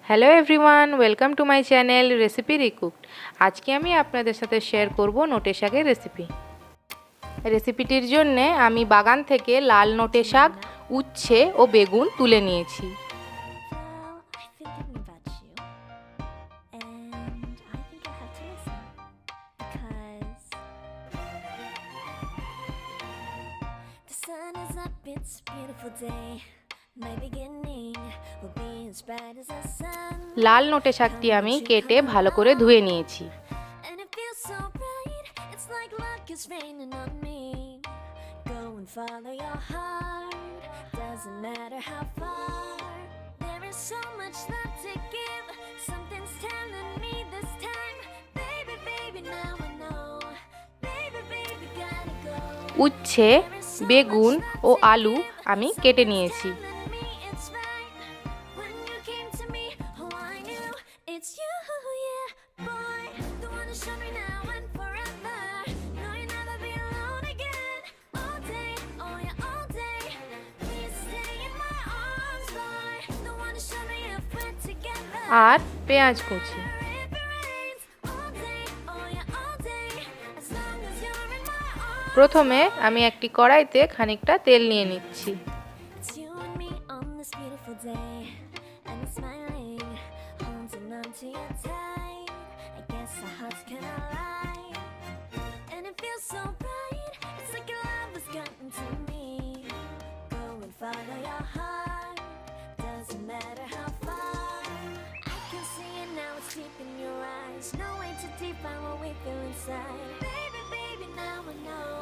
Hello everyone, welcome to my channel recipe recooked. আজকে আমি আপনাদের সাথে শেয়ার করব নোটে শাকের রেসিপি। রেসিপিটির জন্য আমি বাগান থেকে লাল নোটে শাক, উচ্ছে ও বেগুন তুলে নিয়েছি। লাল নোটে শাকটি আমি কেটে ভালো করে ধুয়ে নিয়েছি। উচ্ছে, বেগুন ও আলু আমি কেটে নিয়েছি। আর পেঁয়াজ কুচি। প্রথমে আমি একটি কড়াইতে খানিকটা তেল নিয়ে নিচ্ছি।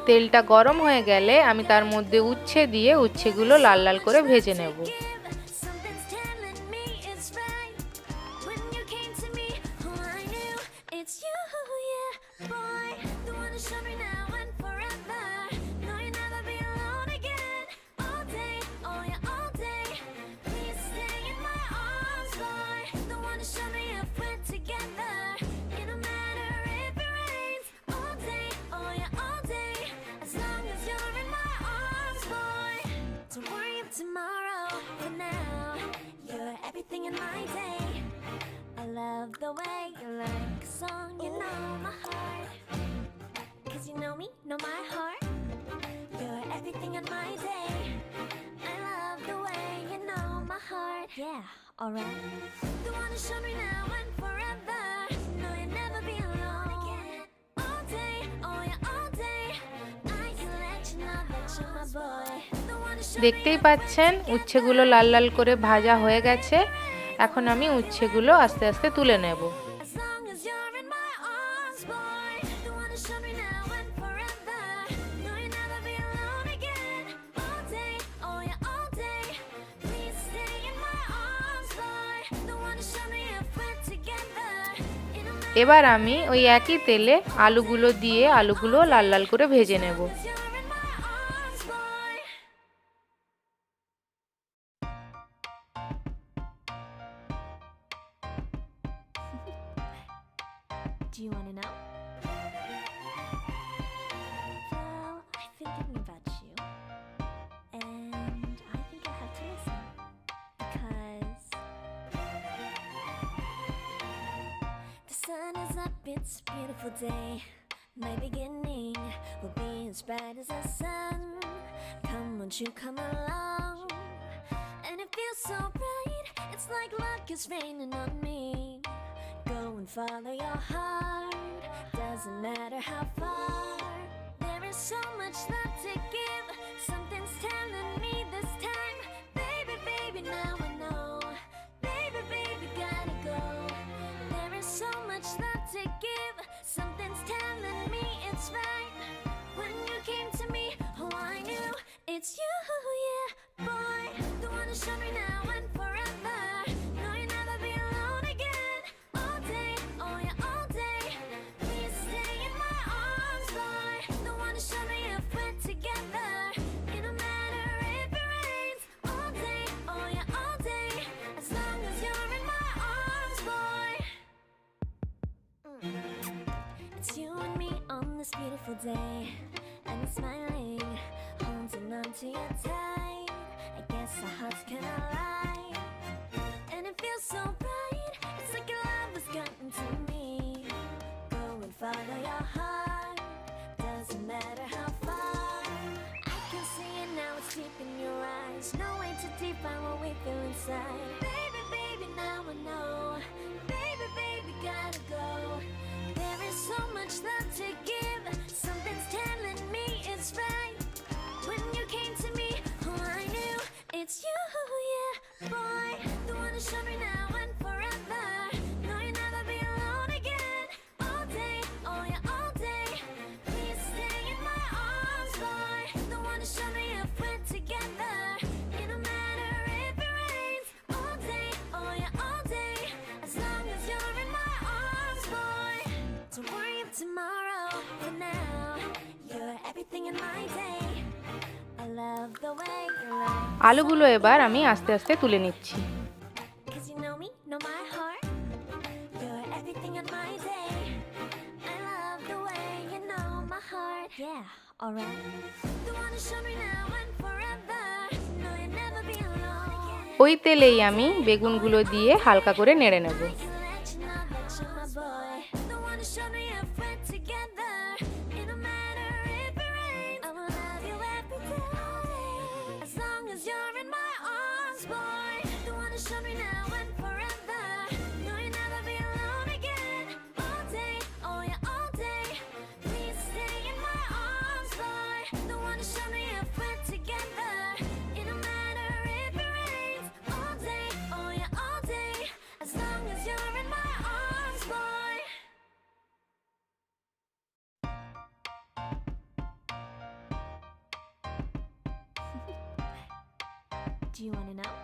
তেলটা গরম হয়ে গেলে আমি তার মধ্যে উচ্ছে দিয়ে উচ্ছেগুলো লাল লাল করে ভেজে নেব। Tomorrow, for now, you're everything in my day. I love the way you like a song, you know my heart. Cause you know me, know my heart. You're everything in my day. I love the way you know my heart. Yeah, alright. The one to show me now and forever. No, you'll never be alone again. All day, oh yeah, all day. I can let you know that you're my boy. দেখতেই পাচ্ছেন উচ্ছেগুলো লাল লাল করে ভাজা হয়ে গেছে। এখন আমি উচ্ছেগুলো আস্তে আস্তে তুলে নেব। এবার আমি ওই একই তেলে আলুগুলো দিয়ে আলুগুলো লাল লাল করে ভেজে নেব। Do you want to know? Well, I've been thinking about you, and I think I have to listen, because the sun is up, it's a beautiful day. My beginning will be as bright as the sun. Come, won't you come along? And it feels so bright, it's like luck is raining on me. Go and follow your heart, doesn't matter how far. There is so much love to give, something's telling me this time. Baby, baby, now I know. Baby, baby, gotta go. There is so much love to give, something's telling me it's right. When you came to me, oh I knew it's you, yeah, boy. The one to show me now and forever. No, you'll never be alone again. All day, oh yeah, all day. Please stay in my arms, boy. The one to show me if we're together. It don't matter if it rains. All day, oh yeah, all day. As long as you're in my arms, boy. It's you and me on this beautiful day, and I'm smiling, holding on to you tight. I guess our hearts can align, and it feels so bright. inside. Baby, baby, now I know. Baby, baby, gotta go. There is so much love to give. Something's telling me it's right. When you came to me, oh, I knew it's you, yeah, boy. The one to show me now and forever. No, you'll never be alone again. All day, oh yeah, all day. Please stay in my arms, boy. The one to show me if we're together. It don't matter if it rains. All day, oh yeah, all day. As long as you're in my arms, boy. Don't worry of tomorrow. For now, you're everything in my day. I love the way you like. আলুগুলো এবার আমি আস্তে আস্তে তুলে নিচ্ছি। 'Cause you know me, know my heart. You're everything in my day. I love the way you know my heart. Yeah, alright. The one to show me now and forever. No, you'll never be alone. ওই তেলেই আমি বেগুনগুলো দিয়ে হালকা করে নেড়ে নেব। I can let you know that you're my boy. The one to show me if we're together. It don't matter if it rains. I will love you every day. As long as you're in my arms, boy. The one to show me now and forever. No, you'll never be alone again. All day, oh yeah, all day. Please stay in my arms, boy. The one to show me if we're together. It don't matter if it rains. All day, oh yeah, all day. As long as you're in my arms, boy. Do you want to know?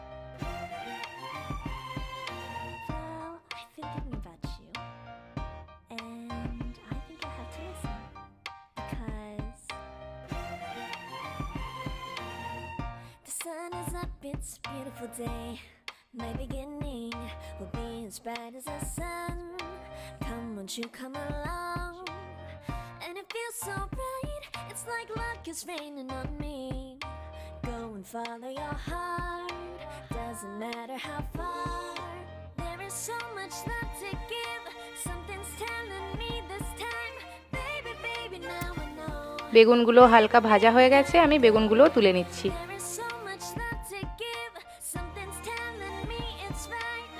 Well, I've been thinking about you, and I think I have to listen because the sun is up, it's a beautiful day. My beginning will be as bright as the sun. Come, won't you come along? And it feels so bright, it's like luck is raining on me. Go and follow your heart, doesn't matter how far. There is so much love to give, something's telling me this time. Baby, baby, now I know. বেগুনগুলো হালকা ভাজা হয়ে গেছে, আমি বেগুনগুলো তুলে নিচ্ছি। There is so much love to give, something's telling me it's right.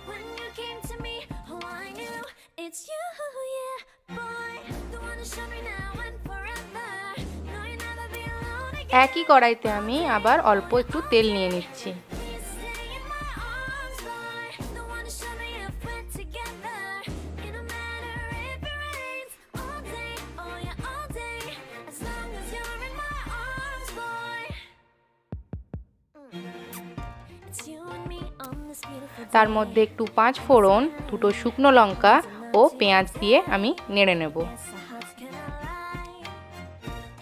When you came to me, oh, I knew it's you, yeah, boy. The one to show me now and forever. No, you'll never be alone again. একই কড়াইতে আমি আবার অল্প একটু তেল নিয়ে নিচ্ছি। Please stay in my arms, boy. The one to show me if we're together. It don't matter if it rains. All day, oh yeah, all day. As long as you're in my arms, boy. It's you and me on this beautiful day. তার মধ্যে একটু পাঁচ ফোড়ন, দুটো শুকনো লঙ্কা ও পেঁয়াজ দিয়ে আমি নেড়ে নেব। Yes, our hearts cannot lie.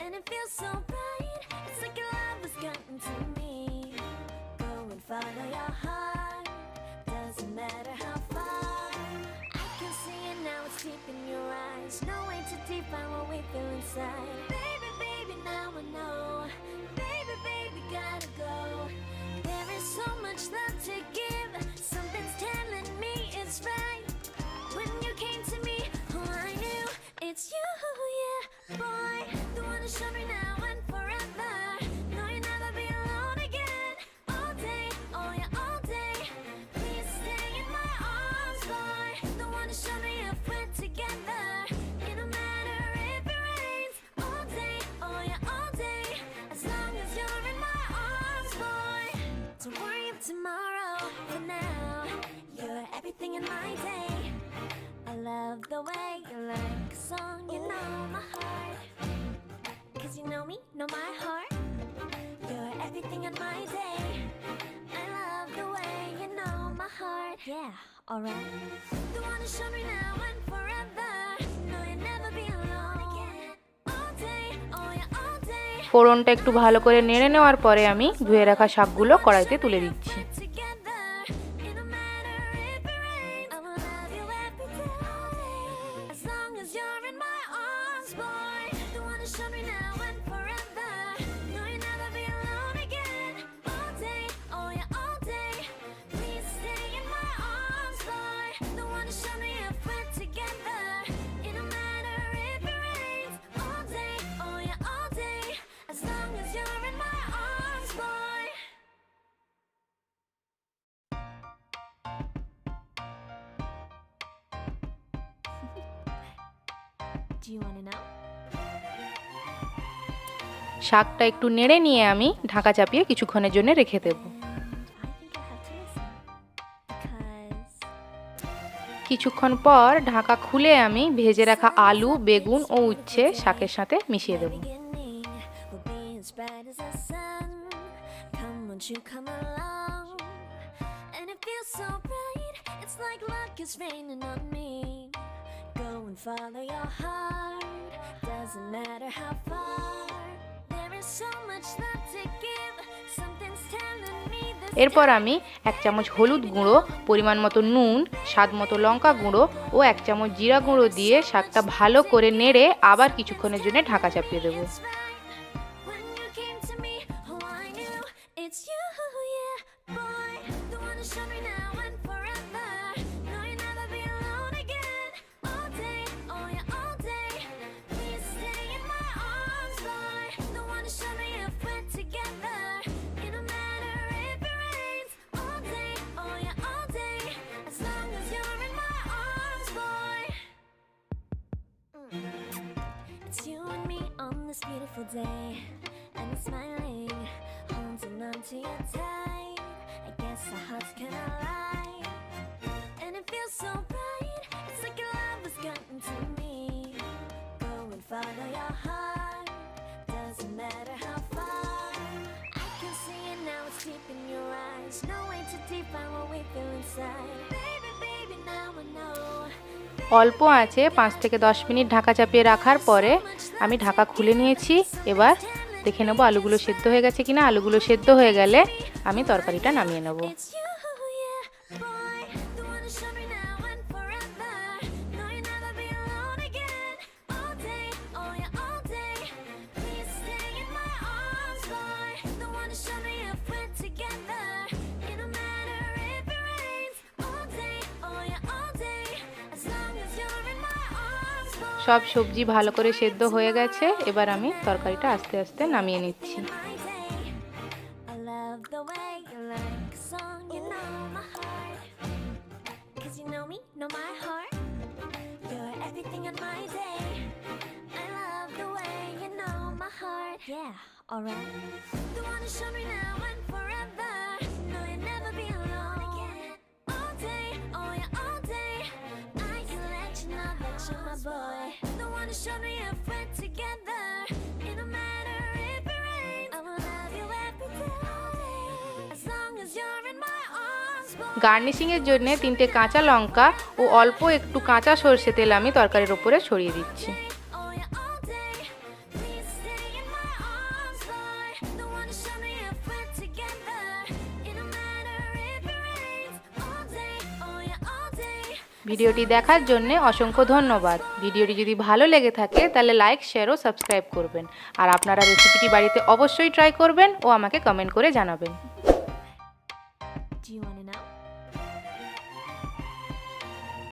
And it feels so bright. It's like your love has gotten to me. Go and follow your heart. Doesn't matter how far. I can see it now, it's deep in your eyes. No way to define what we feel inside. Baby, baby, now I know. Baby, baby, gotta go. There is so much love to give. Something's telling me it's right. When you came to me, oh, I knew it's you, yeah, boy. The one to show me now and forever. No, you'll never be alone again. All day, oh yeah, all day. Please stay in my arms, boy. The one to show me if we're together. It don't matter if it rains. All day, oh yeah, all day. As long as you're in my arms, boy. Don't worry of tomorrow. For now, you're everything in my day. I love the way you like a song, you know my heart. 'Cause you know me, know my heart. You're everything in my day. I love the way you know my heart. Yeah, alright. The one to show me now and forever. No, you'll never be alone again. All day, oh yeah, all day. ফোড়নটা একটু ভালো করে নেড়ে নেওয়ার পরে আমি ধুয়ে রাখা শাকগুলো কড়াইতে তুলে দিচ্ছি। Together, it don't matter if it rains. I will love you every day. As long as you're in my arms, boy. The one to show me now and forever. No, you'll never be alone again. All day, oh yeah, all day. Please stay in my arms, boy. The one to show me if we're together. It don't matter if it rains. All day, oh yeah, all day. As long as you're in my arms, boy. Do you want to know? শাকটা একটু নেড়ে নিয়ে আমি ঢাকা চাপিয়ে কিছুক্ষণের জন্য রেখে দেব। কিছুক্ষণ পর ঢাকা খুলে আমি ভেজে রাখা আলু, বেগুন ও উচ্ছে শাকের সাথে মিশিয়ে দেব। এরপর আমি 1 চামচ হলুদ গুঁড়ো, পরিমাণ মতো নুন, স্বাদ মতো লঙ্কা গুঁড়ো ও 1 চামচ জিরা গুঁড়ো দিয়ে শাকটা ভালো করে নেড়ে আবার কিছুক্ষণের জন্য ঢাকা চাপিয়ে দেব। Beautiful day, and it's smiling, holding on to you tight. I guess our hearts can align, and it feels so bright. It's like your love has gotten to me. Go and follow your heart, doesn't matter how far. I can see it now, it's deep in your eyes. No way to define what we feel inside. Baby, baby, now I know. অল্প আঁচে 5 থেকে 10 minute Dhaka চাপিয়ে রাখার পরে আমি ঢাকা খুলে নিয়েছি। এবার দেখে নেব আলুগুলো সেদ্ধ হয়ে গেছে কিনা। আলুগুলো সেদ্ধ হয়ে গেলে আমি তরকারিটা নামিয়ে নেব। সব সবজি ভালো করে সেদ্ধ হয়ে গেছে। এবার আমি তরকারিটা আস্তে আস্তে নামিয়ে নিচ্ছি। গার্নিশিং এর জন্য 3টে কাঁচা লঙ্কা ও অল্প একটু কাঁচা সরষে তেল আমি তরকারির উপরে ছড়িয়ে দিচ্ছি। ভিডিওটি দেখার জন্য অসংখ্য ধন্যবাদ। ভিডিওটি যদি ভালো লেগে থাকে তাহলে লাইক, শেয়ার ও সাবস্ক্রাইব করবেন। আর আপনারা রেসিপিটি বাড়িতে অবশ্যই ট্রাই করবেন ও আমাকে কমেন্ট করে জানাবেন। Do you want to know?